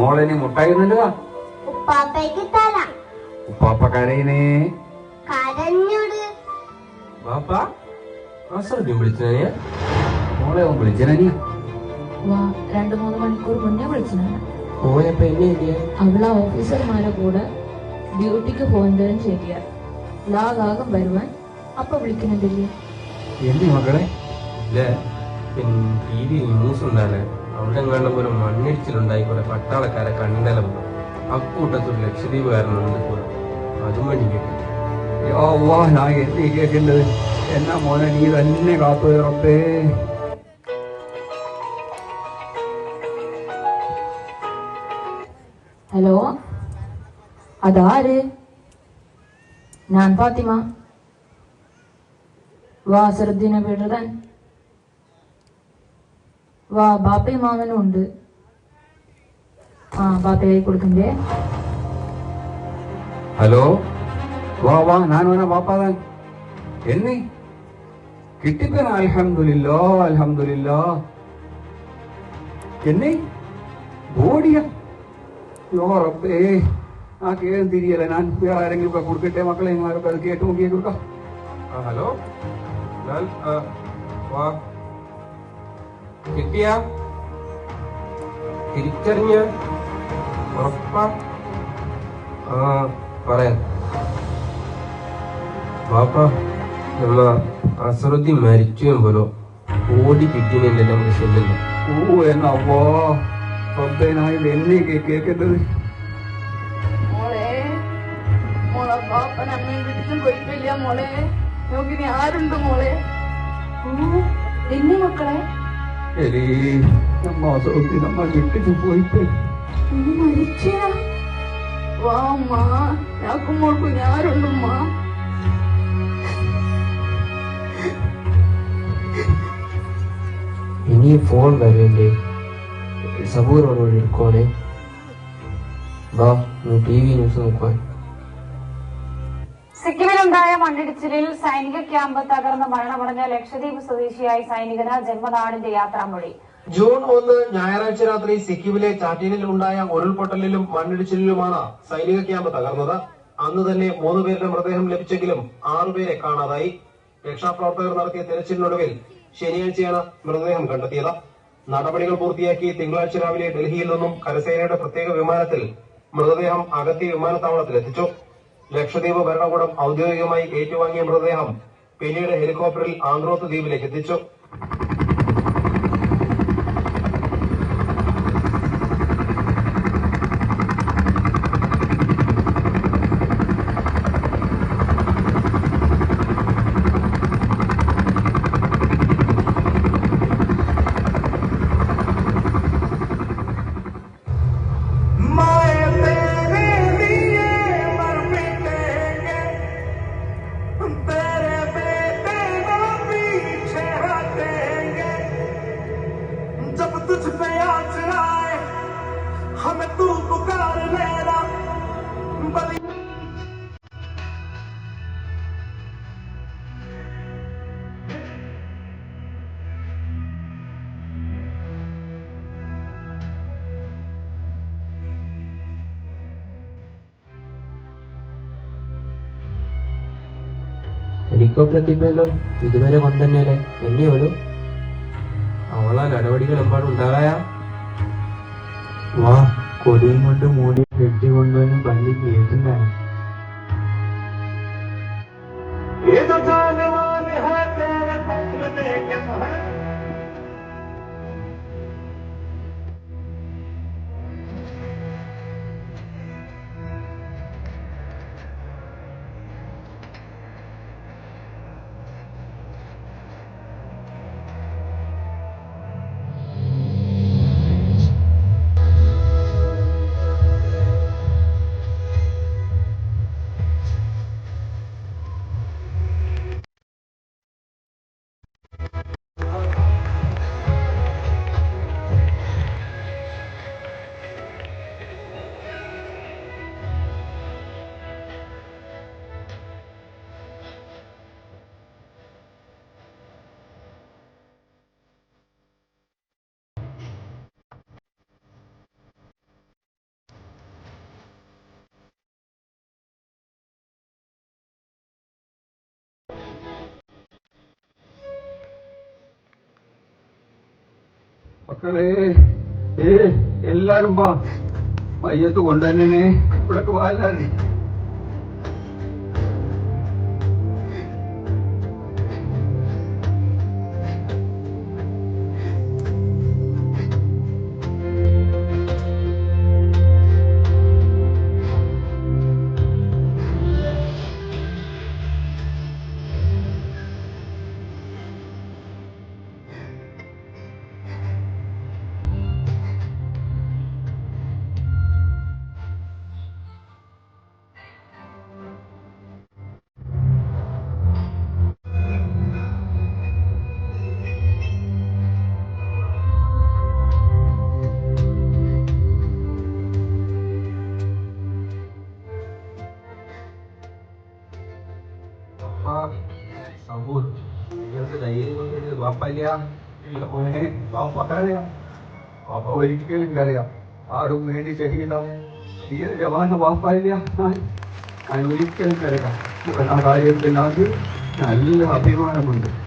മോളെ നീ മുട്ടായിരുന്നല്ലോ. ഉപ്പാപ്പയ്ക്ക് തരാം. ഉപ്പാപ്പ കരയുന്നേ. കരഞ്ഞോട് ബാപ്പ അസറുദ്ദീൻ വിളിച്ചേ മോളെ അവൻ വിളിച്ചനാ നീ? 2-3 മണിക്കൂർ മുന്നേ വിളിച്ചതാണ്. ഓനപ്പ എന്നെ അവളെ ഓഫീസർമാരെ കൂടെ ഡ്യൂട്ടിക്ക് പോകുന്നതും ശരിയാ. ലാഗാകം വരുവാൻ അപ്പൊ വിളിക്കുന്നുണ്ടല്ലേ. എന്തി മക്കളെ? ഇല്ല ടി വി ന്യൂസ് ഉണ്ടാണ്. അവിടെ കണ്ട പോലെ മണ്ണിടിച്ചിലുണ്ടായി കുറെ പട്ടാളക്കാരെ കണ്ടലം അക്കൂട്ടത്തൊരു ലക്ഷദ്വീപുകാരനുണ്ട് കൂടെ. അതും വേണ്ടി കേട്ടു. ഞാൻ എന്തി കേൾക്കേണ്ടത്? എന്നാ മോനെ നീ തന്നെ കാത്തു റബ്ബേ. ഹലോ, അതാര്? ഞാൻ ഫാത്തിമ. വാ അസറുദ്ദീനെ വീടുതാൻ വാ. ബാപ്പയും മാമനും ഉണ്ട്. ബാപ്പയായി കൊടുക്കണ്ടേ? ഹലോ, വാ ഞാൻ വേണ പാപ്പാതാൻ എന്നി കിട്ടിപ്പേന? അൽഹംദുലില്ലാ എന്നി ഓടിയ റബ്ബേ. ആ കേൾന്ന് തിരിയല്ല. ഞാൻ വേറെ ആരെങ്കിലും ഒക്കെ കൊടുക്കട്ടെ മക്കളെ. നിങ്ങളൊക്കെ അത് കേട്ട് നോക്കിയേ കൊടുക്കാം. ഹലോ, ഞാൻ വാ കിട്ടിയ തിരിച്ചറിഞ്ഞ ഉറപ്പാ? പറയാം ബാപ്പ. നമ്മ അസറുദ്ദീൻ മരിച്ചു പോലോ ഓടി കിട്ടിയതിന്റെ നമുക്ക് ശല്യമില്ല. എന്നാ റബ്ബേ, ഞാൻ ഇത് എന്നെ കേൾക്കേണ്ടത്? മോളെ ബാപ്പൻ അമ്മയും വിളിച്ചും പോയിട്ടില്ല മോളെ. നോക്കിനി ആരുണ്ട് മോളെ? എന്നെ മക്കളെ നമ്മ വിട്ടിട്ട് പോയിട്ട് മരിച്ച വാ അമ്മ. ഞാക്കും മോൾക്കും ഞാരുണ്ടമ്മ. ഇനി ഫോൺ വരണ്ടേ? സബൂറോട് എടുക്കോണേ. വാ ടി വി ന്യൂസ് നോക്കാൻ. സിക്കിമിലുണ്ടായ മണ്ണിടിച്ചിലിൽ സൈനിക ക്യാമ്പ് തകർന്ന് മരണമടഞ്ഞ ലക്ഷദ്വീപ് സ്വദേശിയായ സൈനികന് ജന്മനാടിന്റെ യാത്രാമൊഴി. ജൂൺ 1 ഞായറാഴ്ച രാത്രി സിക്കിമിലെ ചാറ്റീനിൽ ഉണ്ടായ ഉരുൾപൊട്ടലിലും മണ്ണിടിച്ചിലിലുമാണ് സൈനിക ക്യാമ്പ് തകർന്നത്. അന്ന് തന്നെ 3 പേരുടെ മൃതദേഹം ലഭിച്ചെങ്കിലും 6 പേരെ കാണാതായി. രക്ഷാപ്രവർത്തകർ നടത്തിയ തെരച്ചിലിനൊടുവിൽ ശനിയാഴ്ചയാണ് മൃതദേഹം കണ്ടെത്തിയത്. നടപടികൾ പൂർത്തിയാക്കി തിങ്കളാഴ്ച രാവിലെ ഡൽഹിയിൽ നിന്നും കരസേനയുടെ പ്രത്യേക വിമാനത്തിൽ മൃതദേഹം അഗത്തി വിമാനത്താവളത്തിലെത്തിച്ചു. ലക്ഷദ്വീപ് ഭരണകൂടം ഔദ്യോഗികമായി ഏറ്റുവാങ്ങിയ മൃതദേഹം പിന്നീട് ഹെലികോപ്റ്ററിൽ ആന്ത്രോത്ത് ദ്വീപിലേക്ക് എത്തിച്ചു. हमें तू पुकार लेना ഹെലികോപ്റ്റർ എത്തിയല്ലോ. ഇതുവരെ കൊണ്ടുതന്നെയല്ലേ എന്നെ ഒരു അവളാ നടപടികൾ എമ്പാടുണ്ടാകായ. വാ, കൊടിയും കൊണ്ട് മൂടി കെട്ടി കൊണ്ടുവന്ന് പള്ളി കേട്ടുണ്ടായി. മക്കളെ എല്ലാരും വാ, മയ്യത്ത് കൊണ്ടുതന്നെ ഇവിടെ വാലാതി. Sabut, dia sedaya dia bapa dia, dia punya bapa dia, bapa ഒരിക്കലും കറിയാ ആരും വേണ്ടി ചെയ്യില്ല. dia ജവാന bapa dia, ഞാൻ ഒരിക്കലും കരുതാം. കാര്യത്തിനകത്ത് നല്ല അഭിമാനമുണ്ട്.